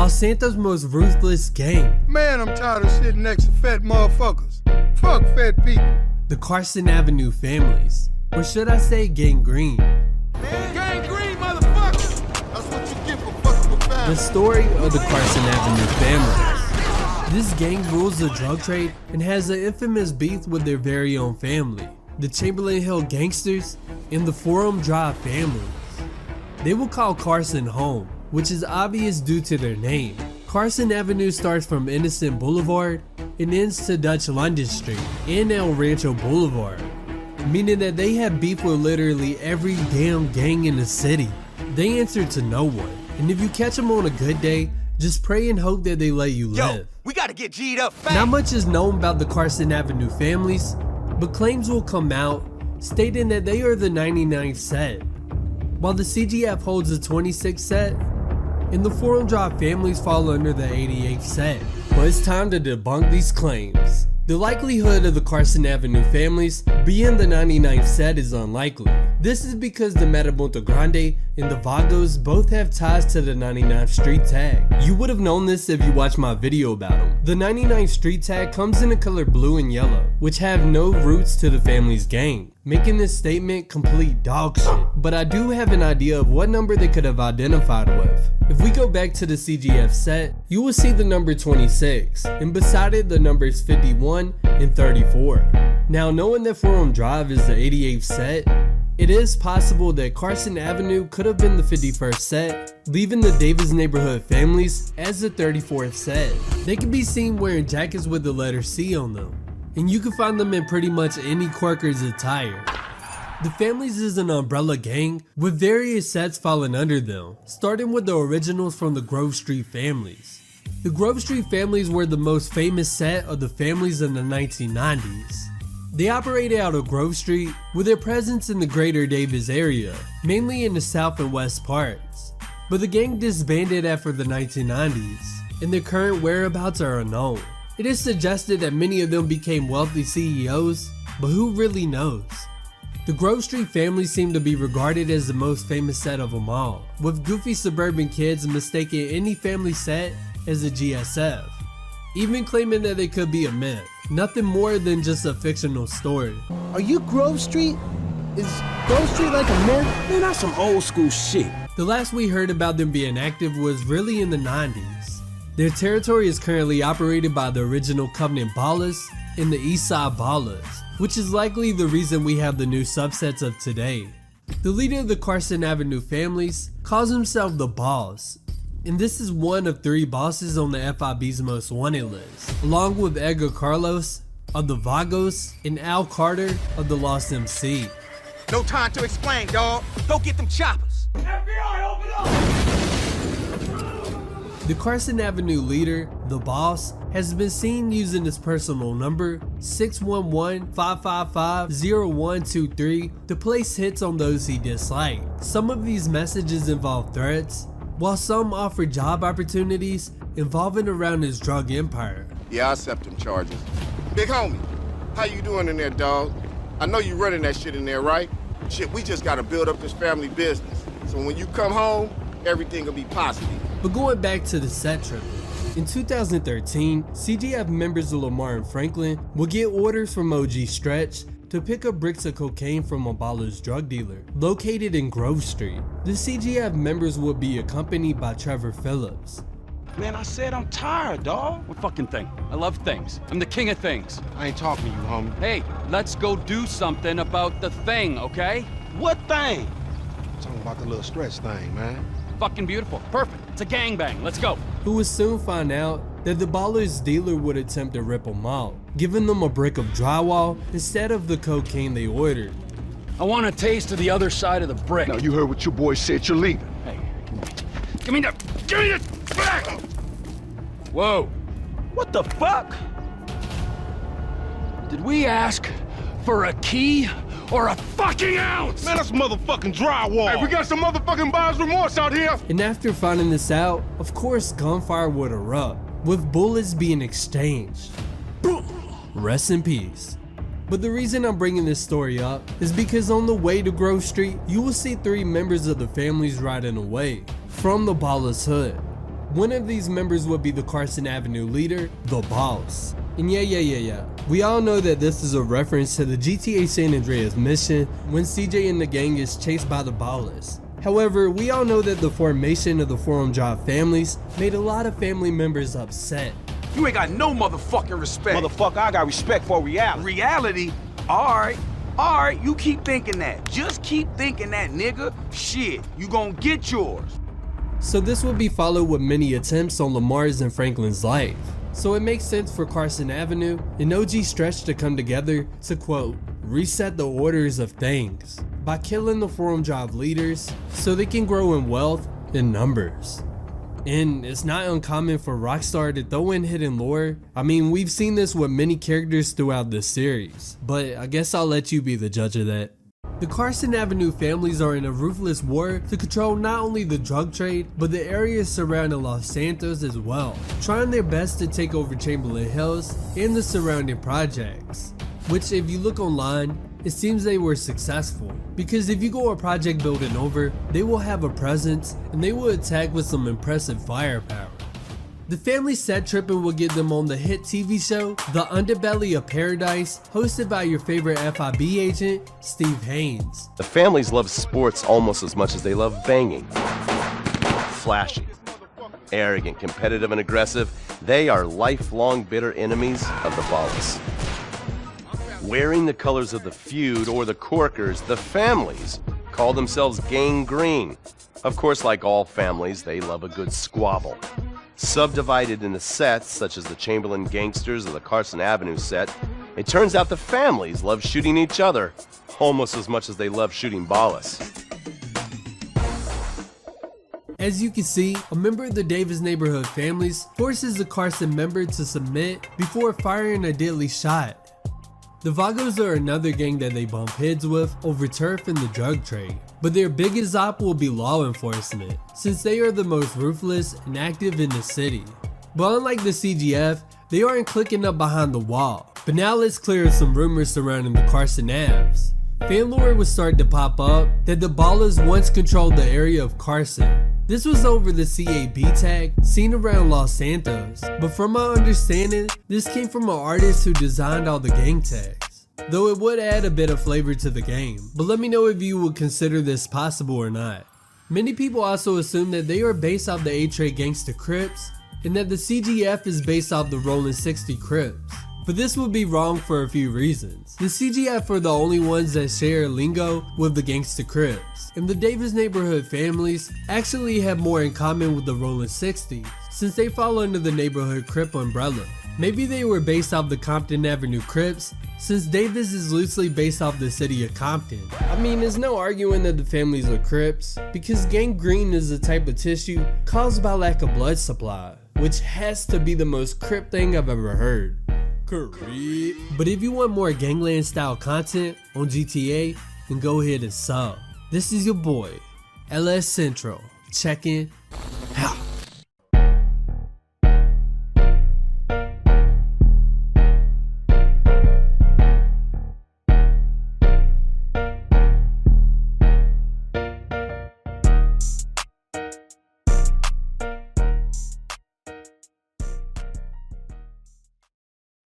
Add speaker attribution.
Speaker 1: Los Santos' most ruthless gang.
Speaker 2: Man, I'm tired of sitting next to fat motherfuckers. Fuck fat people.
Speaker 1: The Carson Avenue Families, or should I say gangrene.
Speaker 2: Man, gangrene, motherfucker! That's what you get for fucking with
Speaker 1: The
Speaker 2: family.
Speaker 1: story of the Carson Avenue Families. This gang rules the drug trade and has an infamous beef with their very own family, the Chamberlain Hill Gangsters and the Forum Drive Families. They will call Carson home, which is obvious due to their name. Carson Avenue starts from Innocent Boulevard and ends to Dutch London Street and El Rancho Boulevard, meaning that they have beef with literally every damn gang in the city. They answer to no one, and if you catch them on a good day, just pray and hope that they let you live.
Speaker 3: Yo, we gotta get G'd up fast.
Speaker 1: Not much is known about the Carson Avenue Families, but claims will come out stating that they are the 99th set, while the CGF holds the 26th set, and the Forum Drive Families fall under the 88th set. But it's time to debunk these claims. The likelihood of the Carson Avenue Families being the 99th set is unlikely. This is because the Marabunta Grande and the Vagos both have ties to the 99th Street tag. You would have known this if you watched my video about them. The 99th Street tag comes in the color blue and yellow, which have no roots to the family's gang, making this statement complete dog shit. But I do have an idea of what number they could have identified with. If we go back to the CGF set, you will see the number 26, and beside it the numbers 51 and 34. Now, knowing that Forum Drive is the 88th set, it is possible that Carson Avenue could have been the 51st set, leaving the Davis Neighborhood Families as the 34th set. They can be seen wearing jackets with the letter C on them, and you can find them in pretty much any Corkers attire. The Families is an umbrella gang with various sets falling under them, starting with the originals from the Grove Street Families. The Grove Street Families were the most famous set of the Families in the 1990s. They operated out of Grove Street with their presence in the greater Davis area, mainly in the south and west parts. But the gang disbanded after the 1990s, and their current whereabouts are unknown. It is suggested that many of them became wealthy CEOs, but who really knows? The Grove Street Families seem to be regarded as the most famous set of them all, with goofy suburban kids mistaking any family set as a GSF, even claiming that they could be a myth, nothing more than just a fictional story.
Speaker 4: Are you Grove Street? Is Grove Street like a myth?
Speaker 3: Man, that's some old school shit.
Speaker 1: The last we heard about them being active was really in the 90s. Their territory is currently operated by the original Covenant Ballers and the Eastside Ballers, which is likely the reason we have the new subsets of today. The leader of the Carson Avenue Families calls himself the Boss, and this is one of 3 bosses on the FIB's most wanted list, along with Edgar Carlos of the Vagos and Al Carter of the Lost MC.
Speaker 3: No time to explain, dawg. Go get them choppers. FBI, open up!
Speaker 1: The Carson Avenue leader, the Boss, has been seen using his personal number 611-555-0123 to place hits on those he disliked. Some of these messages involve threats, while some offer job opportunities involving around his drug empire.
Speaker 2: Yeah, I accept them charges. Big homie, how you doing in there, dog? I know you running that shit in there, right? Shit, we just gotta build up this family business. So when you come home, everything will be positive.
Speaker 1: But going back to the set trip, in 2013, CGF members of Lamar and Franklin will get orders from OG Stretch to pick up bricks of cocaine from a baller's drug dealer located in Grove Street. The CGF members will be accompanied by Trevor Phillips.
Speaker 5: Man, I said I'm tired, dawg.
Speaker 6: What fucking thing? I love things. I'm the king of things.
Speaker 2: I ain't talking to you, homie.
Speaker 6: Hey, let's go do something about the thing, okay?
Speaker 5: What thing?
Speaker 2: Talking about the little Stretch thing, man.
Speaker 6: Fucking beautiful. Perfect. It's a gangbang. Let's go.
Speaker 1: Who would soon find out that the baller's dealer would attempt to rip them out, giving them a brick of drywall instead of the cocaine they ordered.
Speaker 6: I want a taste of the other side of the brick.
Speaker 7: Now, you heard what your boy said, you're leaving.
Speaker 6: Hey, give me the back! Whoa.
Speaker 5: What the fuck?
Speaker 6: Did we ask for a key or a fucking ounce?
Speaker 7: Man, that's motherfucking drywall. Hey, we got some motherfucking buyer's remorse out here.
Speaker 1: And after finding this out, of course gunfire would erupt, with bullets being exchanged. Rest in peace. But the reason I'm bringing this story up is because on the way to Grove Street, you will see 3 members of the Families riding away from the baller's hood. One of these members would be the Carson Avenue leader, the Boss. And yeah, we all know that this is a reference to the GTA San Andreas mission when CJ and the gang is chased by the Ballers. However, we all know that the formation of the Forum Drive families made a lot of family members upset.
Speaker 3: You ain't got no motherfucking respect.
Speaker 5: Motherfucker, I got respect for reality.
Speaker 3: Reality? Alright, you keep thinking that. Just keep thinking that, nigga. Shit, you gonna get yours.
Speaker 1: So this would be followed with many attempts on Lamar's and Franklin's life. So it makes sense for Carson Avenue and OG Stretch to come together to, quote, reset the orders of things by killing the Forum Drive leaders so they can grow in wealth and numbers. And it's not uncommon for Rockstar to throw in hidden lore. I mean, we've seen this with many characters throughout this series, but I guess I'll let you be the judge of that. The Carson Avenue families are in a ruthless war to control not only the drug trade, but the areas surrounding Los Santos as well, trying their best to take over Chamberlain Hills and the surrounding projects. Which, if you look online, it seems they were successful, because if you go a project building over, they will have a presence and they will attack with some impressive firepower. The family set tripping will get them on the hit TV show, The Underbelly of Paradise, hosted by your favorite FIB agent, Steve Haynes.
Speaker 8: The families love sports almost as much as they love banging. Flashy, arrogant, competitive, and aggressive, they are lifelong bitter enemies of the Ballers. Wearing the colors of the Feud or the Corkers, the families call themselves Gang Green. Of course, like all families, they love a good squabble. Subdivided into sets, such as the Chamberlain Gangsters or the Carson Avenue set, it turns out the families love shooting each other almost as much as they love shooting Ballers.
Speaker 1: As you can see, a member of the Davis neighborhood families forces the Carson member to submit before firing a deadly shot. The Vagos are another gang that they bump heads with over turf and the drug trade, but their biggest op will be law enforcement, since they are the most ruthless and active in the city. But unlike the CGF, they aren't clicking up behind the wall. But now let's clear up some rumors surrounding the Carson Avs. Fan lore was starting to pop up that the Ballers once controlled the area of Carson. This was over the CAB tag seen around Los Santos, but from my understanding, this came from an artist who designed all the gang tags. Though it would add a bit of flavor to the game, but let me know if you would consider this possible or not. Many people also assume that they are based off the Eight Trey Crips, and that the CGF is based off the Rolling 60 Crips. But this would be wrong for a few reasons. The CGF are the only ones that share a lingo with the Gangsta Crips, and the Davis neighborhood families actually have more in common with the Rolling 60s, since they fall under the neighborhood Crip umbrella. Maybe they were based off the Compton Avenue Crips, since Davis is loosely based off the city of Compton. I mean, there's no arguing that the families are Crips, because gangrene is a type of tissue caused by lack of blood supply, which has to be the most Crip thing I've ever heard. But if you want more gangland style content on GTA, then go ahead and sub. This is your boy, LS Central, checking